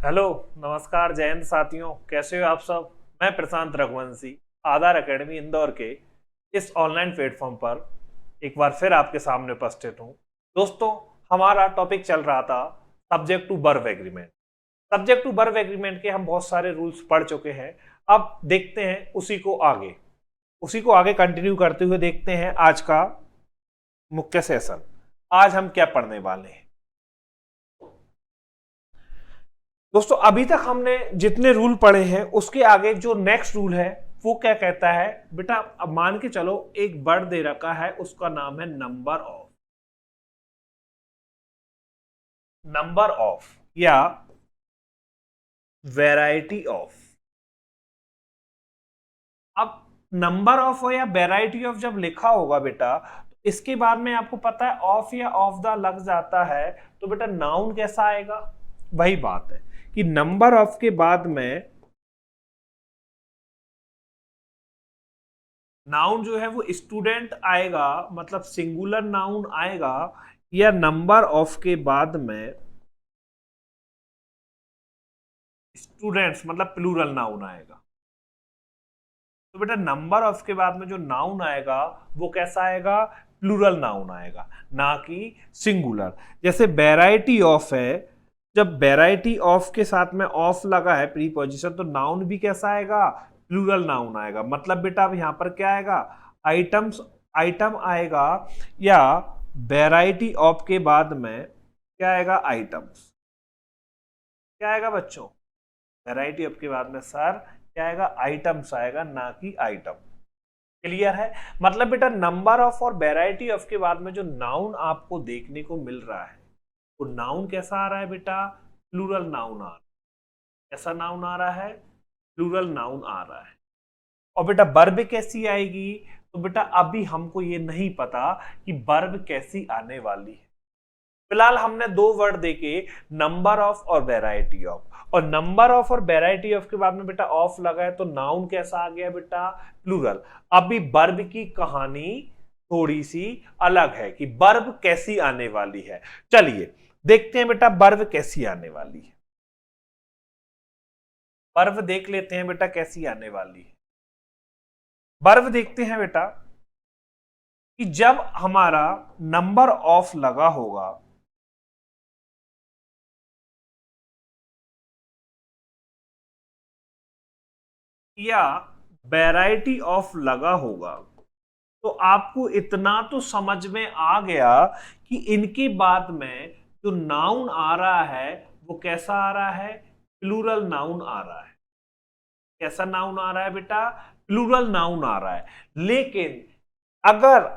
Hello, नमस्कार, जय हिंद साथियों। कैसे हो आप सब? मैं प्रशांत रघुवंशी आधार एकेडमी इंदौर के इस ऑनलाइन प्लेटफॉर्म पर एक बार फिर आपके सामने उपस्थित हूं। दोस्तों, हमारा टॉपिक चल रहा था सब्जेक्ट टू बर्व एग्रीमेंट। सब्जेक्ट टू बर्व एग्रीमेंट के हम बहुत सारे रूल्स पढ़ चुके हैं। अब देखते हैं उसी को आगे कंटिन्यू करते हुए देखते हैं आज का मुख्य सेशन। आज हम क्या पढ़ने वाले हैं दोस्तों? अभी तक हमने जितने रूल पढ़े हैं उसके आगे जो नेक्स्ट रूल है वो क्या कहता है बेटा? अब मान के चलो एक वर्ड दे रखा है, उसका नाम है नंबर ऑफ या वैरायटी ऑफ। अब नंबर ऑफ हो या वैरायटी ऑफ जब लिखा होगा बेटा, तो इसके बाद में आपको पता है ऑफ या ऑफ द लग जाता है, तो बेटा नाउन कैसा आएगा? वही बात है कि नंबर ऑफ के बाद में नाउन जो है वो स्टूडेंट आएगा, मतलब सिंगुलर नाउन आएगा, या नंबर ऑफ के बाद में स्टूडेंट्स मतलब प्लूरल नाउन आएगा। तो बेटा नंबर ऑफ के बाद में जो नाउन आएगा वो कैसा आएगा? प्लूरल नाउन आएगा, ना कि सिंगुलर। जैसे वैरायटी ऑफ है, जब वैरायटी ऑफ के साथ में ऑफ लगा है प्रीपोजिशन, तो नाउन भी कैसा आएगा? प्लूरल नाउन आएगा। मतलब बेटा अब यहां पर क्या आएगा? आइटम आएगा, या वैरायटी ऑफ के बाद में क्या आएगा? आइटम्स। क्या आएगा बच्चों? वैरायटी ऑफ के बाद में सर क्या आएगा? आइटम्स आएगा, ना कि आइटम। क्लियर है? मतलब बेटा नंबर ऑफ और वैरायटी ऑफ के बाद में जो नाउन आपको देखने को मिल रहा है वो नाउन कैसा आ रहा है बेटा? प्लूरल नाउन आ रहा है। कैसा नाउन आ रहा है? प्लूरल नाउन आ रहा है। और बेटा वर्ब कैसी आएगी? तो बेटा अभी हमको ये नहीं पता कि वर्ब कैसी आने वाली है। फिलहाल हमने दो वर्ड देखे, नंबर ऑफ और वैरायटी ऑफ। और नंबर ऑफ और वैरायटी ऑफ के बाद में बेटा ऑफ लगा है, तो नाउन कैसा आ गया बेटा? प्लूरल। अभी वर्ब की कहानी थोड़ी सी अलग है कि वर्ब कैसी आने वाली है। चलिए देखते हैं बेटा वर्ब कैसी आने वाली है। वर्ब देख लेते हैं बेटा कैसी आने वाली है। वर्ब देखते हैं बेटा कि जब हमारा नंबर ऑफ लगा होगा, या वैरायटी ऑफ लगा होगा, तो आपको इतना तो समझ में आ गया कि इनके बाद में जो नाउन आ रहा है वो कैसा आ रहा है? प्लूरल नाउन आ रहा है। कैसा नाउन आ रहा है बेटा? प्लूरल नाउन आ रहा है। लेकिन अगर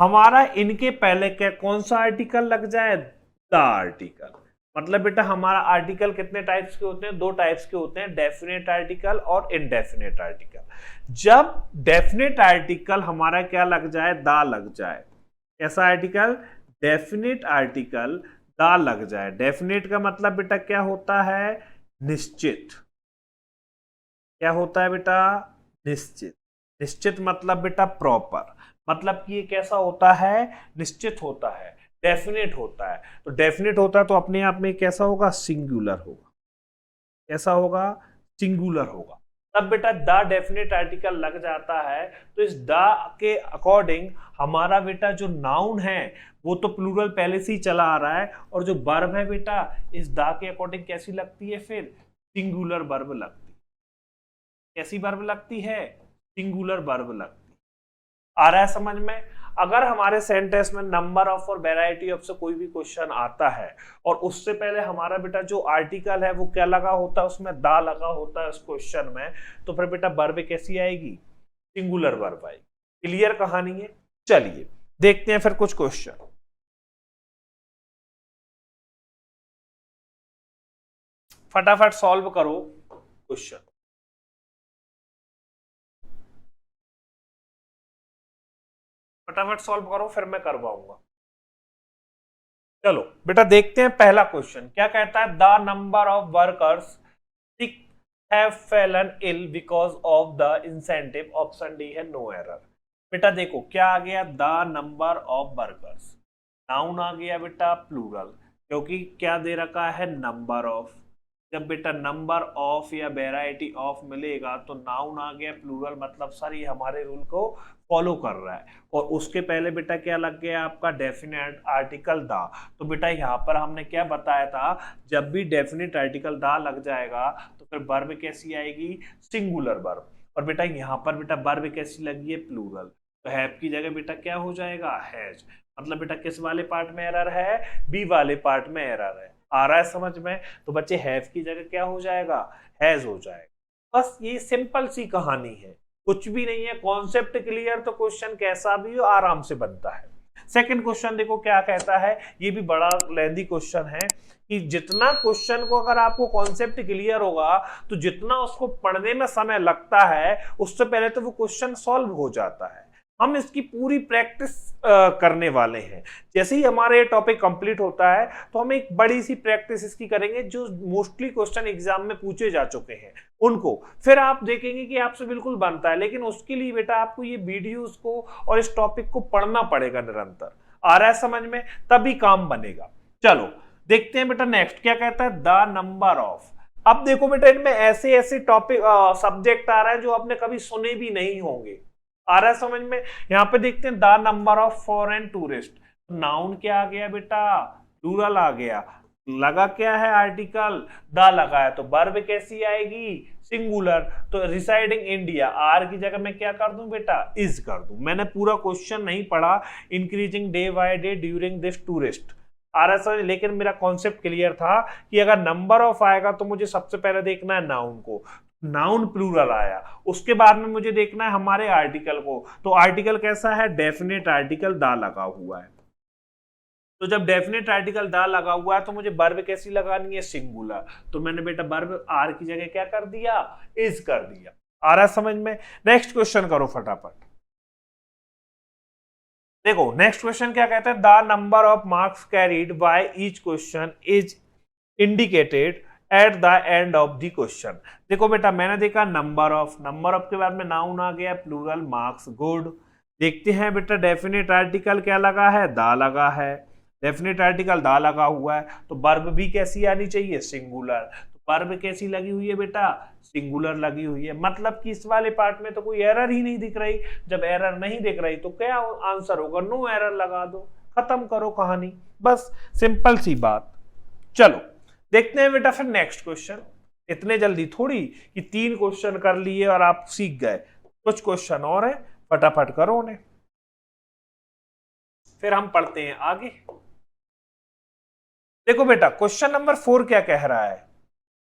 हमारा इनके पहले क्या कौन सा आर्टिकल लग जाए? The article. मतलब बेटा हमारा आर्टिकल कितने टाइप्स के होते हैं? दो टाइप्स के होते हैं, डेफिनेट आर्टिकल और इनडेफिनेट आर्टिकल। जब डेफिनेट आर्टिकल हमारा क्या लग जाए? दा लग जाए। ऐसा आर्टिकल डेफिनेट आर्टिकल दा लग जाए। डेफिनेट का मतलब बेटा क्या होता है? निश्चित। क्या होता है बेटा? निश्चित। निश्चित मतलब बेटा प्रॉपर। मतलब कि ये कैसा होता है? निश्चित होता है, डेफिनेट होता है। तो डेफिनेट होता है तो अपने आप में कैसा होगा? सिंगुलर होगा। कैसा होगा? सिंगुलर होगा। तब बेटा द डेफिनेट आर्टिकल लग जाता है, तो इस द के अकॉर्डिंग हमारा बेटा जो नाउन है वो तो प्लूरल पहले से ही चला आ रहा है, और जो वर्ब है बेटा इस द के अकॉर्डिंग कैसी लगती है? फिर सिंगुलर वर्ब लगती है। कैसी वर्ब लगती है? सिंगुलर वर्ब लगती है। आ रहा है समझ में? अगर हमारे सेंटेंस में नंबर ऑफ और वैरायटी ऑफ से कोई भी क्वेश्चन आता है और उससे पहले हमारा बेटा जो आर्टिकल है वो क्या लगा होता है? उसमें दा लगा होता है उस क्वेश्चन में, तो फिर बेटा वर्ब कैसी आएगी? सिंगुलर वर्ब आएगी। क्लियर कहानी है? चलिए देखते हैं फिर कुछ क्वेश्चन। फटाफट सॉल्व करो क्वेश्चन। फटाफट सॉल्व करो फिर मैं करवाऊंगा। चलो बेटा देखते हैं पहला क्वेश्चन क्या कहता है? The number of workers sick have fallen ill because of the incentive. Option D है नो एरर। बेटा देखो क्या आ गया? The number of workers. Noun आ गया बेटा प्लूरल, क्योंकि क्या दे रखा है? Number of. जब बेटा नंबर ऑफ या वेराइटी ऑफ मिलेगा तो नाउन आ गया प्लूरल, मतलब सर ये हमारे रूल को फॉलो कर रहा है। और उसके पहले बेटा क्या लग गया आपका डेफिनेट आर्टिकल दा। तो बेटा यहाँ पर हमने क्या बताया था, जब भी डेफिनेट आर्टिकल दा लग जाएगा तो फिर वर्ब कैसी आएगी, सिंगुलर वर्ब। और बेटा यहाँ पर बेटा वर्ब कैसी लगी है, प्लूरल। तो हैव की जगह बेटा क्या हो जाएगा, हैज। मतलब बेटा किस वाले पार्ट में एरर है, बी वाले पार्ट में एरर है। आ रहा है समझ में? तो बच्चे हैव की जगह क्या हो जाएगा, हैज हो जाएगा। बस ये सिंपल सी कहानी है, कुछ भी नहीं है। कॉन्सेप्ट क्लियर तो क्वेश्चन कैसा भी हो आराम से बनता है। सेकंड क्वेश्चन देखो क्या कहता है, ये भी बड़ा लेंथी क्वेश्चन है कि जितना क्वेश्चन को अगर आपको कॉन्सेप्ट क्लियर होगा तो जितना उसको पढ़ने में समय लगता है उससे पहले तो वो क्वेश्चन सॉल्व हो जाता है। हम इसकी पूरी प्रैक्टिस करने वाले हैं। जैसे ही हमारा ये टॉपिक कंप्लीट होता है तो हम एक बड़ी सी प्रैक्टिस इसकी करेंगे, जो मोस्टली क्वेश्चन एग्जाम में पूछे जा चुके हैं उनको। फिर आप देखेंगे कि आपसे बिल्कुल बनता है, लेकिन उसके लिए बेटा आपको ये वीडियोस को और इस टॉपिक को पढ़ना पड़ेगा निरंतर। आ रहा है समझ में? तभी काम बनेगा। चलो देखते हैं बेटा नेक्स्ट क्या कहता है, द नंबर ऑफ। अब देखो बेटा इनमें ऐसे ऐसे टॉपिक सब्जेक्ट आ रहा है जो आपने कभी सुने भी नहीं होंगे। आ रहा है समझ में? यहाँ पे देखते हैं the number of foreign tourist. Noun क्या आ गया बेटा, प्लूरल आ गया। लगा क्या है आर्टिकल, द लगा है, तो वर्ब कैसी आएगी, सिंगुलर। तो रिसाइडिंग इंडिया, आर की जगह मैं क्या कर दूं बेटा, इज कर दूं। मैंने पूरा क्वेश्चन नहीं पढ़ा, increasing day by day during this tourist. आ रहा समझ? लेकिन मेरा कॉन्सेप्ट क्लियर था कि अगर नंबर ऑफ आएगा तो मुझे सबसे पहले देखना है नाउन को। नाउन प्लूरल आया, उसके बाद में मुझे देखना है हमारे आर्टिकल को। तो आर्टिकल कैसा है, डेफिनेट आर्टिकल दा लगा हुआ है। तो जब डेफिनेट आर्टिकल दा लगा हुआ है तो मुझे वर्ब कैसी लगानी है, सिंगुलर। तो मैंने बेटा वर्ब आर की जगह क्या कर दिया, इज कर दिया। आ रहा समझ में? नेक्स्ट क्वेश्चन करो फटाफट। देखो नेक्स्ट क्वेश्चन क्या कहता है, the number of marks carried by each question is indicated at the end of the question. देखो बेटा मैंने देखा नंबर ऑफ, नंबर ऑफ के बाद में नाउन आ गया प्लूरल, मार्क्स, गुड। देखते हैं बेटा डेफिनेट आर्टिकल क्या लगा है, दा लगा है। डेफिनेट आर्टिकल दा लगा हुआ है तो वर्ब भी कैसी आनी चाहिए, सिंगुलर। तो वर्ब कैसी लगी हुई है बेटा, सिंगुलर लगी हुई है। मतलब कि इस वाले पार्ट में तो कोई एरर ही नहीं दिख रही। जब एरर नहीं दिख रही तो क्या आंसर होगा, नो एरर लगा दो, खत्म करो कहानी। बस सिंपल सी बात। चलो देखते हैं बेटा फिर नेक्स्ट क्वेश्चन। इतने जल्दी थोड़ी कि 3 क्वेश्चन कर लिए और आप सीख गए, कुछ क्वेश्चन और है, फटाफट करो उन्हें, फिर हम पढ़ते हैं आगे। देखो बेटा क्वेश्चन नंबर 4 क्या कह रहा है,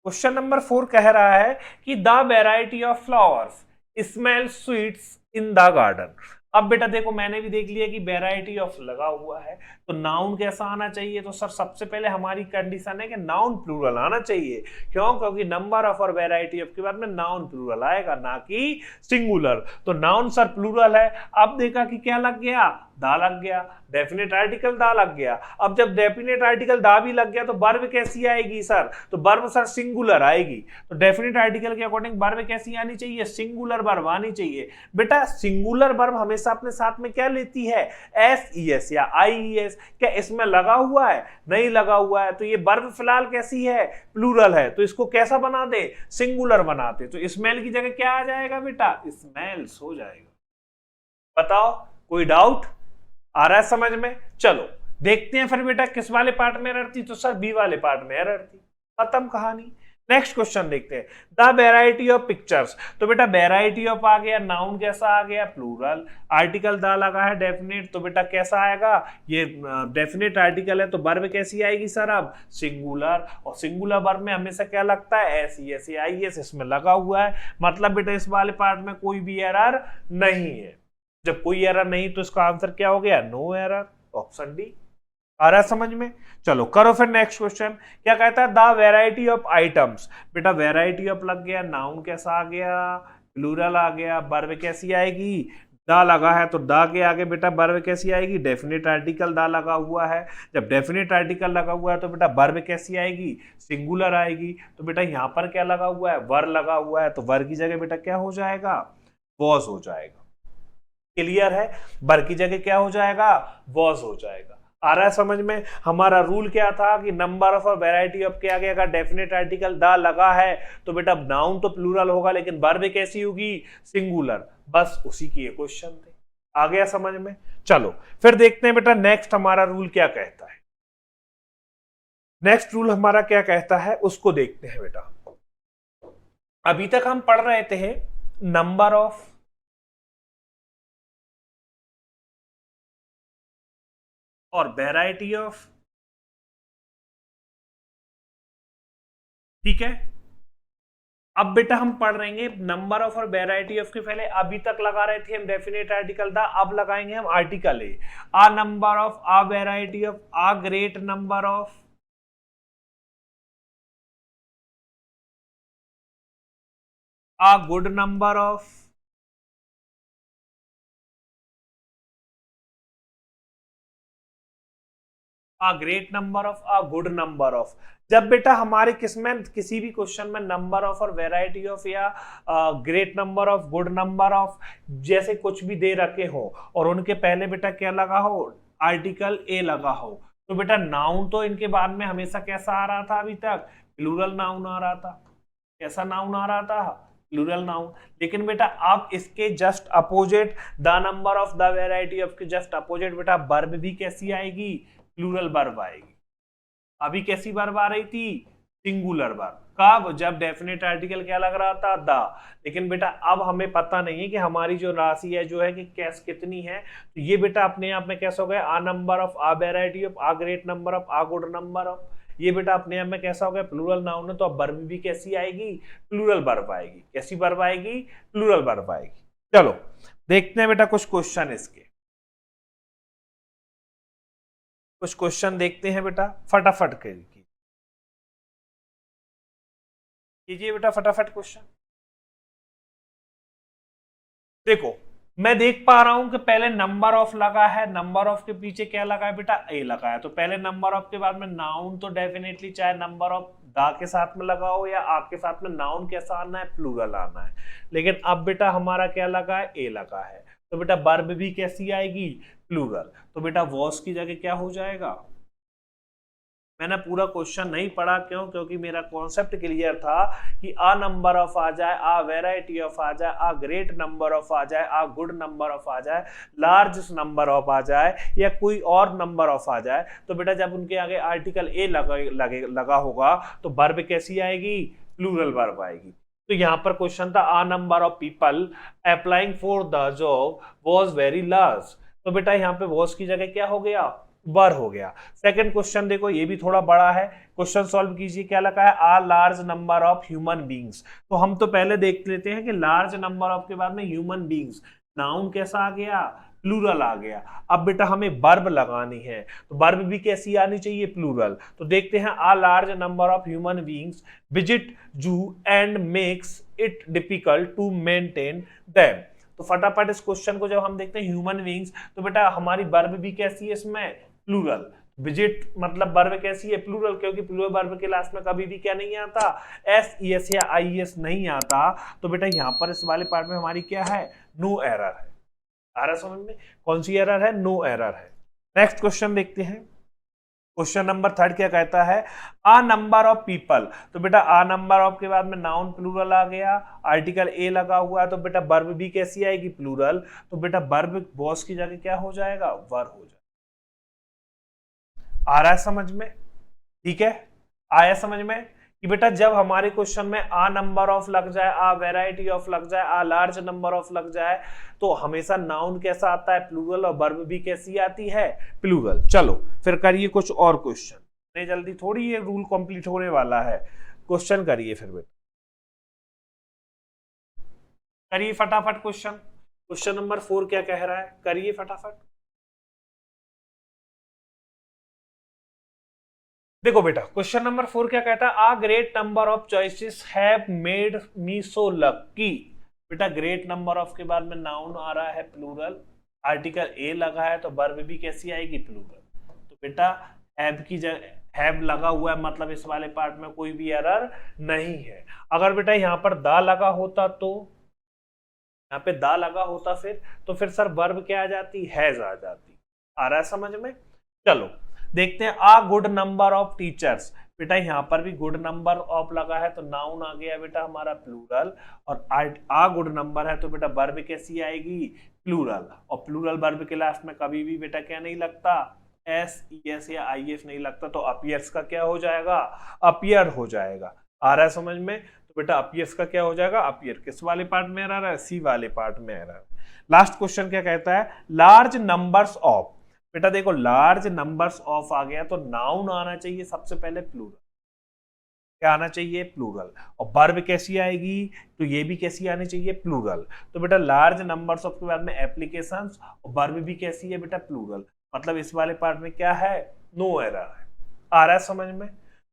क्वेश्चन नंबर 4 कह रहा है कि the variety of flowers smell sweets in the garden. अब बेटा देखो मैंने भी देख लिया कि वेराइटी ऑफ लगा हुआ है तो नाउन कैसा आना चाहिए, तो सर सबसे पहले हमारी कंडीशन है कि नाउन प्लूरल आना चाहिए। क्यों? क्योंकि नंबर ऑफ और वेराइटी ऑफ के बाद में नाउन प्लूरल आएगा, ना कि सिंगुलर। तो नाउन सर प्लूरल है। अब देखा कि क्या लग गया, दा लग गया, डेफिनेट आर्टिकल दा लग गया। अब जब डेफिनेट आर्टिकल दा भी लग गया तो वर्ब कैसी आएगी सर, तो वर्ब सर सिंगुलर आएगी। तो डेफिनेट आर्टिकल के अकॉर्डिंग वर्ब कैसी आनी चाहिए, सिंगुलर वर्ब आनी चाहिए। बेटा सिंगुलर वर्ब हमेशा अपने साथ में क्या लेती है, एस ई एस या आई ई एस। क्या इसमें लगा हुआ है, नहीं लगा हुआ है। तो ये वर्ब फिलहाल कैसी है, प्लूरल है, तो इसको कैसा बना दे, सिंगुलर बना दे। तो स्मेल की जगह क्या आ जाएगा बेटा, स्मेल्स हो जाएगा। बताओ कोई डाउट? आ रहा है समझ में? चलो देखते हैं फिर बेटा किस वाले पार्ट में एरर थी, तो सर बी वाले पार्ट में एरर थी, खत्म कहानी। नेक्स्ट क्वेश्चन देखते हैं, द वेराइटी ऑफ पिक्चर्स। तो बेटा वेराइटी ऑफ आ गया, नाउन कैसा आ गया, प्लूरल, आर्टिकल दा लगा है डेफिनेट, तो बेटा कैसा आएगा, ये डेफिनेट आर्टिकल है तो वर्ब कैसी आएगी सर, अब सिंगुलर। और सिंगुलर वर्ब में हमेशा क्या लगता है, एस ई एस या आई एस इसमें लगा हुआ है। मतलब बेटा इस वाले पार्ट में कोई भी एरर नहीं है। जब कोई एरर नहीं तो इसका आंसर क्या हो गया, नो एरर, ऑप्शन डी। आ रहा है समझ में? चलो करो फिर नेक्स्ट क्वेश्चन क्या कहता है, द वेराइटी ऑफ आइटम्स। बेटा वेराइटी ऑफ लग गया, नाउन कैसा आ गया, प्लूरल आ गया, वर्ब कैसी आएगी, दा लगा है तो दा के आगे बेटा वर्ब कैसी आएगी, डेफिनेट आर्टिकल दा लगा हुआ है। जब डेफिनेट आर्टिकल लगा हुआ है तो बेटा वर्ब कैसी आएगी, सिंगुलर आएगी। तो बेटा यहाँ पर क्या लगा हुआ है, वर लगा हुआ है, तो वर की जगह बेटा क्या हो जाएगा, वॉज हो जाएगा। क्लियर है? वर की जगह क्या हो जाएगा, वॉज हो जाएगा। आ रहा है समझ में? हमारा रूल क्या था कि नंबर ऑफ वैरायटी ऑफ के आगे अगर डेफिनेट आर्टिकल द लगा है तो बेटा नाउन तो प्लूरल होगा, लेकिन वर्ब कैसी होगी? सिंगुलर। बस उसी की ये क्वेश्चन थे। आ गया समझ में? चलो फिर देखते हैं बेटा नेक्स्ट हमारा रूल क्या कहता है। नेक्स्ट रूल हमारा क्या कहता है उसको देखते हैं बेटा। अभी तक हम पढ़ रहे थे नंबर ऑफ और वैरायटी ऑफ, ठीक है। अब बेटा हम पढ़ रहेंगे नंबर ऑफ और वैरायटी ऑफ के पहले अभी तक लगा रहे थे हम डेफिनेट आर्टिकल द, अब लगाएंगे हम article a. A number of, a variety of, a great number of, a good number of, a great number of, a good number of. जब बेटा हमारे किसमें किसी भी क्वेश्चन में नंबर ऑफ और वैरायटी ऑफ या great number of, good number of जैसे कुछ भी दे रखे हो और उनके पहले बेटा क्या लगा हो? आर्टिकल ए लगा हो, तो बेटा नाउन तो इनके बाद में हमेशा कैसा आ रहा था? अभी तक प्लूरल नाउन आ रहा था। कैसा नाउन आ रहा था? Plural noun. लेकिन बेटा अब इसके just opposite, the number of, the variety of के जस्ट अपोजिट बेटा वर्ब भी कैसी आएगी? प्लूरल वर्ब आएगी। अभी कैसी वर्ब आ रही थी? Singular verb. कब? जब डेफिनेट आर्टिकल क्या लग रहा था? द। लेकिन बेटा अब हमें पता नहीं है कि हमारी जो राशि है जो है कि कैस कितनी है, तो ये बेटा अपने आप में कैसा हो गया? A number of, a variety of, a great number of, a good number of. ये बेटा अपने आप में कैसा हो गया? प्लूरल नाउन है, तो अब वर्ब भी कैसी आएगी? प्लूरल वर्ब आएगी। कैसी वर्ब आएगी? प्लूरल वर्ब आएगी। चलो देखते हैं बेटा कुछ क्वेश्चन इसके। कुछ क्वेश्चन देखते हैं बेटा फटाफट के। कीजिए बेटा फटाफट क्वेश्चन। देखो मैं देख पा रहा हूं कि पहले नंबर ऑफ लगा है, नंबर ऑफ के पीछे क्या लगा है बेटा? ए लगा है। तो पहले नंबर ऑफ के बाद में नाउन तो डेफिनेटली चाहे नंबर ऑफ दा के साथ में लगा हो या आप के साथ में नाउन कैसा आना है? प्लूरल आना है। लेकिन अब बेटा हमारा क्या लगा है? ए लगा है। तो बेटा वर्ब भी कैसी आएगी? प्लूरल। तो बेटा वॉस की जगह क्या हो जाएगा? मैंने पूरा क्वेश्चन नहीं पढ़ा, क्यों? क्योंकि मेरा कॉन्सेप्ट क्लियर था कि आ नंबर ऑफ आ जाए, आ वैरायटी ऑफ आ जाए, आ ग्रेट नंबर ऑफ आ जाए, आ गुड नंबर ऑफ आ जाए, लार्ज नंबर ऑफ आ जाए या कोई और नंबर ऑफ आ जाए, तो बेटा जब उनके आगे आर्टिकल ए लगा होगा तो वर्ब कैसी आएगी? प्लूरल वर्ब आएगी। तो यहाँ पर क्वेश्चन था a number of people applying for the job was very large. तो बेटा यहाँ पे वॉज की जगह क्या हो गया? वर हो गया। सेकंड क्वेश्चन देखो, ये भी थोड़ा बड़ा है, क्वेश्चन सॉल्व कीजिए। क्या लगा है? A large number of human beings. तो हम तो पहले देख लेते हैं कि लार्ज नंबर ऑफ के बाद में ह्यूमन बींग्स, नाउन कैसा आ गया? प्लूरल आ गया। अब बेटा हमें वर्ब लगानी है, तो वर्ब भी कैसी आनी चाहिए? प्लूरल। तो देखते हैं a large number of human beings visit zoo and makes it difficult to maintain them. तो फटाफट इस क्वेश्चन को जब हम देखते हैं ह्यूमन बींग्स, तो बेटा हमारी वर्ब भी कैसी है इसमें? प्लूरल। विजिट मतलब वर्ब कैसी है? प्लूरल, क्योंकि प्लूरल वर्ब के लास्ट में कभी भी क्या नहीं आता? एस ई एस या आई एस नहीं आता। तो बेटा यहाँ पर इस वाले पार्ट में हमारी क्या है? नो एरर है। आ रहा समझ में? कौन सी एरर है? नो एरर है। नेक्स्ट क्वेश्चन देखते हैं। क्वेश्चन नंबर थर्ड क्या कहता है? आ नंबर ऑफ पीपल। तो बेटा आ नंबर ऑफ के बाद में नाउन प्लूरल आ गया, आर्टिकल ए लगा हुआ है, तो बेटा वर्ब भी कैसी आएगी? प्लूरल। तो बेटा वर्ब बॉस की जगह क्या हो जाएगा? वर हो जाएगा। आ रहा है समझ में? ठीक है, आया समझ में कि बेटा जब हमारे क्वेश्चन में आ नंबर ऑफ लग जाए, आ वैरायटी ऑफ लग जाए, आ लार्ज नंबर ऑफ लग जाए, तो हमेशा नाउन कैसा आता है? प्लूरल। और वर्ब भी कैसी आती है? प्लूरल। चलो फिर करिए कुछ और क्वेश्चन, नहीं जल्दी थोड़ी ये रूल कंप्लीट होने वाला है। क्वेश्चन करिए फिर बेटा, करिए फटाफट क्वेश्चन। क्वेश्चन नंबर 4 क्या कह रहा है? करिए फटाफट। देखो बेटा क्वेश्चन नंबर 4 क्या कहता है? A great number of choices have made me so lucky. बेटा ग्रेट नंबर ऑफ के बाद में नाउन आ रहा है प्लूरल, आर्टिकल ए लगा है, तो वर्ब भी कैसी आएगी? प्लूरल। तो बेटा हैव की जगह हैव लगा हुआ है, मतलब इस वाले पार्ट में कोई भी एरर नहीं है। अगर बेटा यहाँ पर दा लगा होता, तो यहाँ पे दा लगा होता फिर, तो फिर सर वर्ब क्या आ जाती? हैज आ जाती। आ रहा है समझ में? चलो देखते हैं, आ गुड नंबर ऑफ टीचर्स। बेटा यहाँ पर भी गुड नंबर ऑफ लगा है तो नाउन आ गया बेटा हमारा प्लूरल, और आ गुड नंबर है तो बेटा वर्ब कैसी आएगी, प्लूरल। और प्लूरल वर्ब के लास्ट में कभी भी बेटा क्या नहीं लगता, एस ई एस या आई एस नहीं लगता, तो अपीयर्स का क्या हो जाएगा, अपीयर हो जाएगा। आ रहा है समझ में? तो बेटा अपीयर्स का क्या हो जाएगा, अपीयर। किस वाले पार्ट में आ रहा है, सी वाले पार्ट में आ रहा है। लास्ट क्वेश्चन क्या कहता है, लार्ज नंबर्स ऑफ। बेटा देखो लार्ज नंबर्स ऑफ आ गया तो नाउन आना चाहिए सबसे पहले प्लूरल, क्या आना चाहिए, प्लूरल। और वर्ब कैसी आएगी, तो ये भी कैसी आनी चाहिए, प्लूरल। तो बेटा लार्ज नंबर्स ऑफ के बाद में एप्लीकेशंस, और वर्ब भी कैसी है बेटा, प्लूरल। मतलब इस वाले पार्ट में क्या है, नो एरर है। आ रहा है समझ में?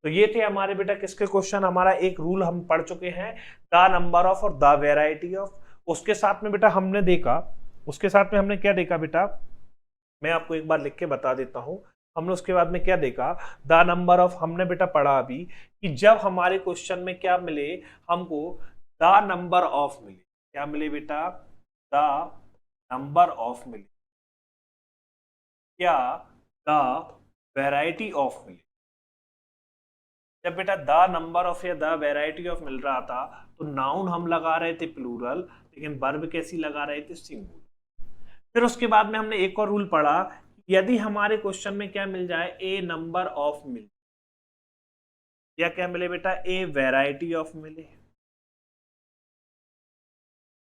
तो ये थे हमारे बेटा किसके क्वेश्चन। हमारा एक रूल हम पढ़ चुके हैं, द नंबर ऑफ और द वेराइटी ऑफ। उसके साथ में बेटा हमने देखा, उसके साथ में हमने क्या देखा बेटा, मैं आपको एक बार लिख के बता देता हूं। हमने उसके बाद में क्या देखा, द नंबर ऑफ हमने बेटा पढ़ा अभी कि जब हमारे क्वेश्चन में क्या मिले, हमको द नंबर ऑफ मिले, क्या मिले बेटा, द नंबर ऑफ मिले, क्या द वैरायटी ऑफ मिले। जब बेटा द नंबर ऑफ या द वैरायटी ऑफ मिल रहा था तो नाउन हम लगा रहे थे प्लूरल, लेकिन वर्ब कैसी लगा रहे थे, सिंगुलर। फिर उसके बाद में हमने एक और रूल पढ़ा, यदि हमारे क्वेश्चन में क्या मिल जाए, ए नंबर ऑफ मिले, या क्या मिले बेटा, ए वैरायटी ऑफ मिले,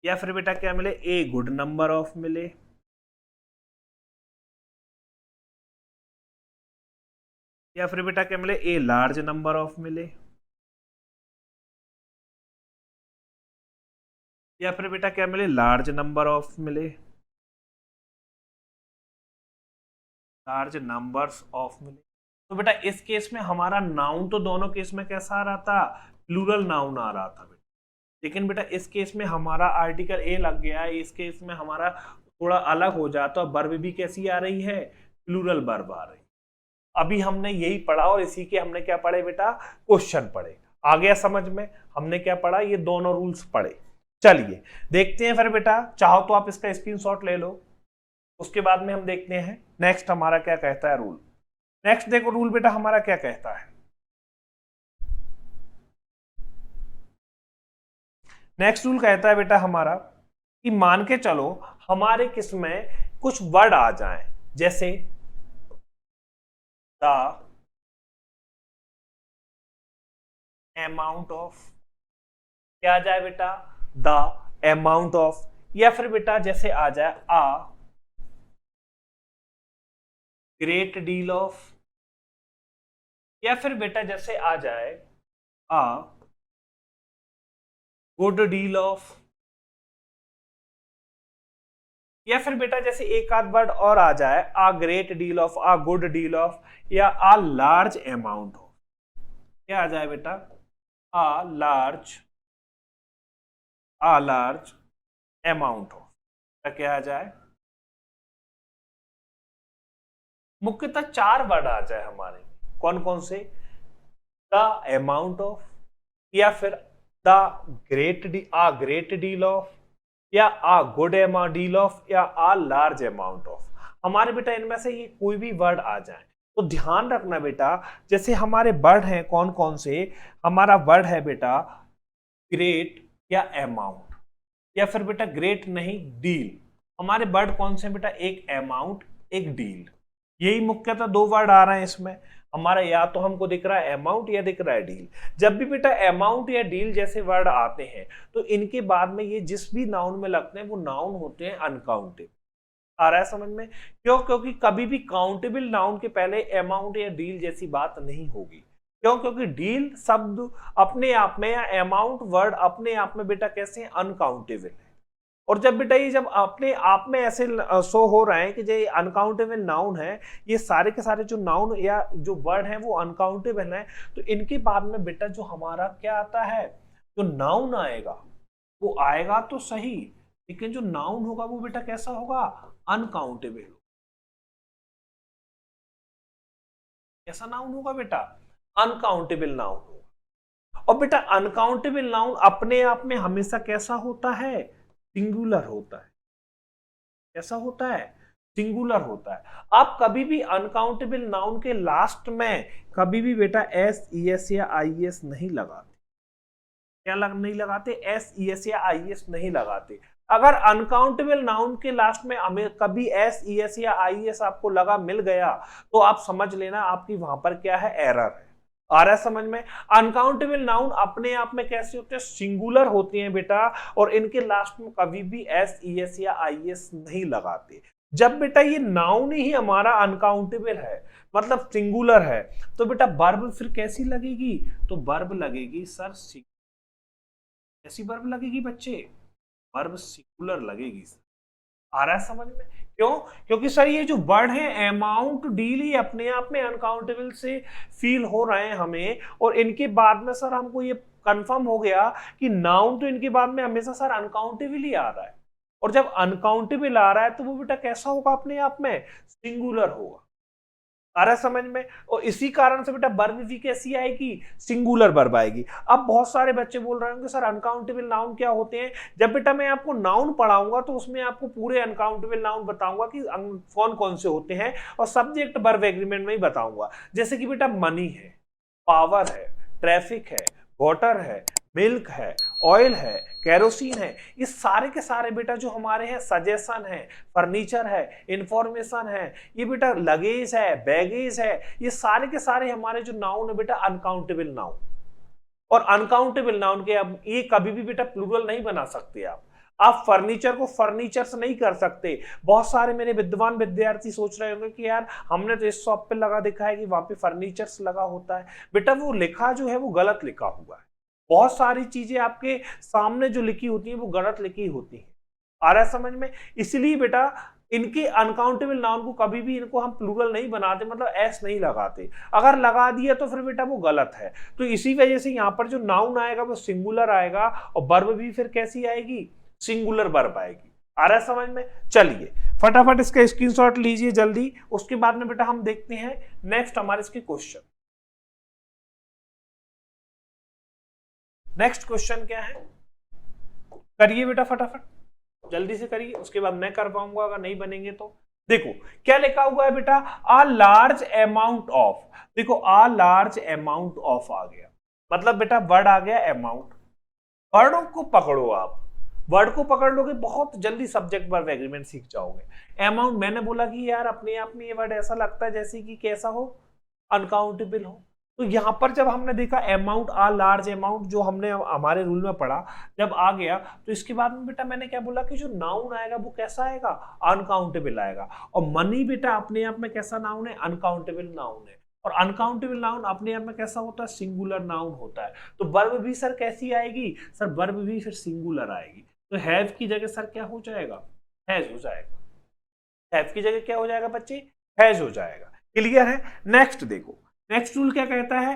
या फिर बेटा क्या मिले, ए गुड नंबर ऑफ मिले, या फिर बेटा क्या मिले, ए लार्ज नंबर ऑफ मिले, या फिर बेटा क्या मिले, लार्ज नंबर ऑफ मिले, लार्ज नंबर्स ऑफ मिले। तो बेटा इस केस में हमारा नाउन तो दोनों केस में कैसा आ रहा था, प्लूरल नाउन आ रहा था बेटा। लेकिन बेटा इस केस में हमारा आर्टिकल ए लग गया है, इस केस में हमारा थोड़ा अलग हो जाता है, वर्ब भी कैसी आ रही है, प्लूरल वर्ब आ रही है। अभी हमने यही पढ़ा और इसी के हमने क्या पढ़े बेटा, क्वेश्चन पढ़े। आ गया समझ में, हमने क्या पढ़ा, ये दोनों रूल्स पढ़े। चलिए देखते हैं फिर बेटा, चाहो तो आप इसका स्क्रीनशॉट ले लो, उसके बाद में हम देखते हैं नेक्स्ट हमारा क्या कहता है रूल। नेक्स्ट देखो रूल बेटा हमारा क्या कहता है, नेक्स्ट रूल कहता है बेटा हमारा कि मान के चलो हमारे किसमें कुछ वर्ड आ जाएं, जैसे द अमाउंट ऑफ, क्या आ जाए बेटा, द अमाउंट ऑफ, या फिर बेटा जैसे आ जाए आ ग्रेट डील ऑफ, या फिर बेटा जैसे आ जाए आ गुड डील ऑफ, या फिर बेटा जैसे एक आध वर्ड और आ जाए, a great deal of, a good deal of, या आ लार्ज अमाउंट ऑफ। क्या आ जाए बेटा, आ लार्ज अमाउंट ऑफ, क्या आ जाए, मुख्यतः चार वर्ड आ जाए हमारे, कौन कौन से, द अमाउंट ऑफ, या फिर द ग्रेट डील ऑफ, या आ गुड डील ऑफ, या आ लार्ज अमाउंट ऑफ। हमारे बेटा इनमें से ये कोई भी वर्ड आ जाए तो ध्यान रखना बेटा, जैसे हमारे वर्ड हैं कौन कौन से, हमारा वर्ड है बेटा ग्रेट या अमाउंट, या फिर बेटा ग्रेट नहीं डील। हमारे वर्ड कौन से बेटा, एक अमाउंट एक डील, यही मुख्यतः दो वर्ड आ रहे हैं इसमें हमारा, या तो हमको दिख रहा है अमाउंट या दिख रहा है डील। जब भी बेटा अमाउंट या डील जैसे वर्ड आते हैं तो इनके बाद में ये जिस भी नाउन में लगते हैं वो नाउन होते हैं अनकाउंटेबल। आ रहा है समझ में? क्यों? क्योंकि कभी भी काउंटेबल नाउन के पहले अमाउंट या डील जैसी बात नहीं होगी। क्यों? क्योंकि डील शब्द अपने आप में या अमाउंट वर्ड अपने आप में बेटा कैसे अनकाउंटेबल है। और जब बेटा ये जब अपने आप में ऐसे शो हो रहे हैं कि जो अनकाउंटेबल नाउन है, ये सारे के सारे जो नाउन या जो वर्ड हैं वो अनकाउंटेबल हैं, तो इनके बाद में बेटा जो हमारा क्या आता है, जो नाउन आएगा वो आएगा तो सही, लेकिन जो नाउन होगा वो बेटा कैसा होगा, अनकाउंटेबल। कैसा नाउन होगा बेटा, अनकाउंटेबल नाउन होगा। और बेटा अनकाउंटेबल नाउन अपने आप में हमेशा कैसा होता है, सिंगुलर होता है। कैसा होता है, सिंगुलर होता है। आप कभी भी अनकाउंटेबल नाउन के लास्ट में कभी भी बेटा एस ई एस या आई एस नहीं लगाते। क्या नहीं लगाते? एस ई एस या आई एस नहीं लगाते। अगर अनकाउंटेबल नाउन के लास्ट में हमें कभी एस ई एस या आई एस आपको लगा मिल गया तो आप समझ लेना आपकी वहां पर क्या है, एरर है। आ रहा है समझ में? अनकाउंटेबल नाउन अपने आप में कैसे होते हैं? सिंगुलर होते हैं बेटा, और इनके लास्ट में कभी भी एस ई एस या आई एस नहीं लगाते। जब बेटा ये नाउन ही हमारा अनकाउंटेबल है, मतलब सिंगुलर है, तो बेटा वर्ब फिर कैसी लगेगी? तो वर्ब लगेगी सर कैसी वर्ब लगेगी बच्चे? वर्ब सिंगुलर लगेगी। आ रहा है समझ में? क्यों? क्योंकि सर ये जो वर्ड है अमाउंट, डील, ये अपने आप में अनकाउंटेबल से फील हो रहे हैं हमें, और इनके बाद में सर हमको ये कंफर्म हो गया कि नाउन तो इनके बाद में हमेशा सर अनकाउंटेबल ही आ रहा है, और जब अनकाउंटेबल आ रहा है तो वो बेटा कैसा होगा? अपने आप में सिंगुलर होगा। आ रहा है समझ में? और इसी कारण से बेटा वर्ब भी कैसी आएगी? सिंगुलर वर्ब आएगी। अब बहुत सारे बच्चे बोल रहे होंगे सर अनकाउंटेबल नाउन क्या होते हैं? जब बेटा मैं आपको नाउन पढ़ाऊंगा तो उसमें आपको पूरे अनकाउंटेबल नाउन बताऊंगा कि कौन कौन से होते हैं, और सब्जेक्ट वर्ब एग्रीमेंट में ही बताऊंगा। जैसे कि बेटा मनी है, पावर है, ट्रैफिक है, वाटर है, मिल्क है, ऑयल है, केरोसिन है, ये सारे के सारे बेटा जो हमारे हैं सजेशन है, फर्नीचर है, इंफॉर्मेशन है, ये बेटा लगेज है, बैगेज है, ये सारे के सारे हमारे जो नाउन है बेटा अनकाउंटेबल नाउन। और अनकाउंटेबल नाउन के अब ये कभी भी बेटा प्लूरल नहीं बना सकते आप फर्नीचर को फर्नीचर से नहीं कर सकते। बहुत सारे मेरे विद्वान विद्यार्थी सोच रहे होंगे कि यार हमने तो इस शॉप पे लगा देखा है कि वहां पे फर्नीचर लगा होता है। बेटा वो लिखा जो है वो गलत लिखा हुआ है। बहुत सारी चीजें आपके सामने जो लिखी होती है वो गलत लिखी होती है। आ रहा है समझ में? इसलिए बेटा इनके अनकाउंटेबल नाउन को कभी भी इनको हम प्लूरल नहीं बनाते, मतलब एस नहीं लगाते। अगर लगा दिया तो फिर बेटा वो गलत है। तो इसी वजह से यहाँ पर जो नाउन आएगा वो सिंगुलर आएगा, और वर्ब भी फिर कैसी आएगी? सिंगुलर वर्ब आएगी। आ रहा है समझ में? चलिए फटाफट इसका स्क्रीनशॉट लीजिए जल्दी, उसके बाद में बेटा हम देखते हैं नेक्स्ट हमारे इसके क्वेश्चन। नेक्स्ट क्वेश्चन क्या है? करिए बेटा फटाफट, जल्दी से करिए, उसके बाद मैं कर पाऊंगा, अगर नहीं बनेंगे तो। देखो क्या लिखा हुआ है बेटा, आ लार्ज अमाउंट ऑफ। देखो आ लार्ज अमाउंट ऑफ आ गया, मतलब बेटा वर्ड आ गया अमाउंट। वर्डों को पकड़ो आप, वर्ड को पकड़ लोगे बहुत जल्दी सब्जेक्ट वर्ब एग्रीमेंट सीख जाओगे। अमाउंट मैंने बोला कि यार अपने आप में ये वर्ड ऐसा लगता है जैसे कि कैसा हो? अनकाउंटेबल हो। तो यहां पर जब हमने देखा अमाउंट आ लार्ज अमाउंट, जो हमने हमारे रूल में पढ़ा, जब आ गया तो इसके बाद में बेटा मैंने क्या बोला कि जो नाउन आएगा वो कैसा आएगा? अनकाउंटेबल आएगा। और मनी बेटा अपने आप में कैसा नाउन है? अनकाउंटेबल नाउन है। और अनकाउंटेबल नाउन अपने आप में कैसा होता है? सिंगुलर नाउन होता है। तो वर्ब भी सर कैसी आएगी? सर वर्ब भी फिर सिंगुलर आएगी। तो हैव की जगह सर क्या हो जाएगा? हैज हो जाएगा। हैव की जगह क्या हो जाएगा बच्चे? हैज हो जाएगा। क्लियर है? नेक्स्ट देखो, नेक्स्ट रूल क्या कहता है?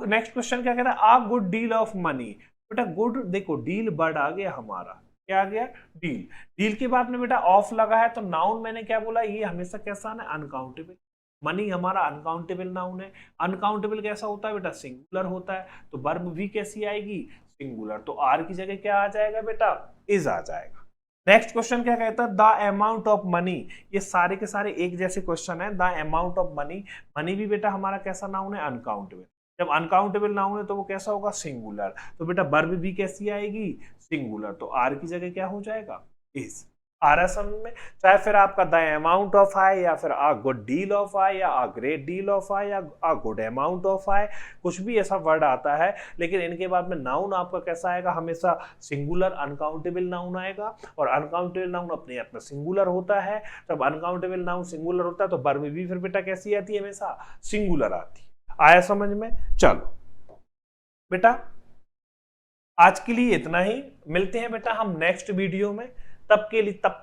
नेक्स्ट क्वेश्चन क्या कहता है? आ गुड डील ऑफ मनी। बेटा गुड, देखो डील वर्ड आ गया हमारा, क्या आ गया? डील। डील के बाद में बेटा ऑफ लगा है, तो नाउन मैंने क्या बोला? ये हमेशा कैसा है? अनकाउंटेबल। मनी हमारा अनकाउंटेबल नाउन है। अनकाउंटेबल कैसा होता है बेटा? सिंगुलर होता है। तो वर्ब भी कैसी आएगी? सिंगुलर। तो आर की जगह क्या आ जाएगा बेटा? इज आ जाएगा। नेक्स्ट क्वेश्चन क्या कहता है? The amount of money. ये सारे के सारे एक जैसे क्वेश्चन है। The amount of money, money भी बेटा हमारा कैसा नाउन है? अनकाउंटेबल। जब अनकाउंटेबल नाउन है तो वो कैसा होगा? सिंगुलर। तो बेटा वर्ब भी कैसी आएगी? सिंगुलर। तो आर की जगह क्या हो जाएगा? इज। आ रहा समझ में? चाहे फिर आपका द अमाउंट ऑफ आए, या फिर आ गुड डील ऑफ आए, या आ ग्रेट डील ऑफ आए, या आ गुड अमाउंट ऑफ आए, कुछ भी ऐसा वर्ड आता है, लेकिन इनके बाद में नाउन आपका कैसा आएगा? हमेशा सिंगुलर अनकाउंटेबल नाउन आएगा। और अनकाउंटेबल नाउन अपने आप में सिंगुलर होता है। जब अनकाउंटेबल नाउन सिंगुलर होता है तो वर्ब भी फिर बेटा कैसी आती है? हमेशा सिंगुलर आती है। आया समझ में? चलो बेटा आज के लिए इतना ही, मिलते हैं बेटा हम नेक्स्ट वीडियो में। तब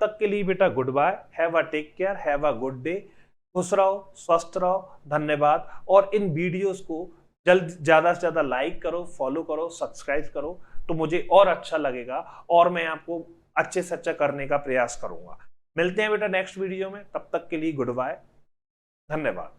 तक के लिए बेटा goodbye, have a take care, have a good day. खुश रहो, स्वस्थ रहो, धन्यवाद। और इन वीडियोस को ज्यादा से ज्यादा लाइक करो, फॉलो करो, सब्सक्राइब करो, तो मुझे और अच्छा लगेगा, और मैं आपको अच्छे से अच्छा करने का प्रयास करूंगा। मिलते हैं बेटा नेक्स्ट वीडियो में, तब तक के लिए गुड बाय, धन्यवाद।